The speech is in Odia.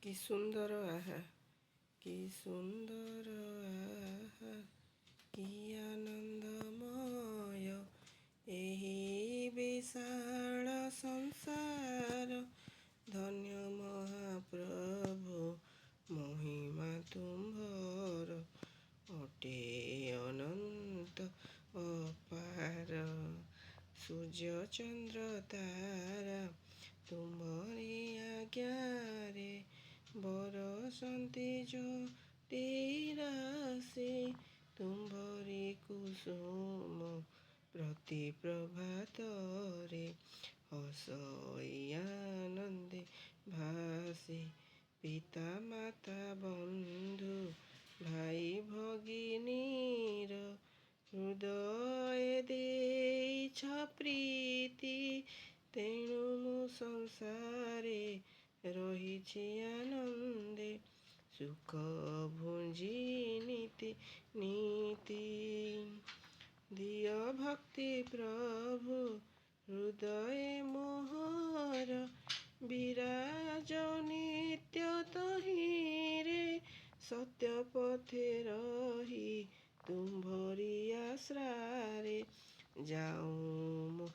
কি সুন্দর আহা, কি সুন্দর আহা, কি আনন্দমୟ ଏହି ବିଶାଳ ସଂସାର। ଧନ୍ୟ ମହାପ୍ରଭୁ ମହିମା ତୁମ୍ଭର ଅଟେ ଅନନ୍ତ ଅପାର। ସୂର୍ଯ୍ୟ ଚନ୍ଦ୍ର ତାରା ତୁମ୍ଭରି ଆଜ୍ଞାରେ ବରସନ୍ତି ଜ୍ୟୋତି ରାଶି। ତୁମ୍ଭରି କୁସୁମ ପ୍ରତି ପ୍ରଭାତରେ ହସଇ ଆନନ୍ଦେ ଭାସି। ପିତା ମାତା ବନ୍ଧୁ ଭାଇ ଭଗିନୀର ହୃଦୟ ଦେଇଛ ପ୍ରୀତି। ତେଣୁ ମୁଁ ସଂସାରେ ରହିଛି ଆନନ୍ଦେ, ସୁଖ ଭୁଞ୍ଜି ନୀତି ନୀତି। ଦିଅ ଭକ୍ତି ପ୍ରଭୁ ହୃଦୟ ମୋହର, ବିରାଜ ନିତ୍ୟ ତହିଁରେ। ସତ୍ୟ ପଥେ ରହି ତୁମ୍ଭରି ଆଶ୍ରାରେ, ଯାଉଁ ମୋ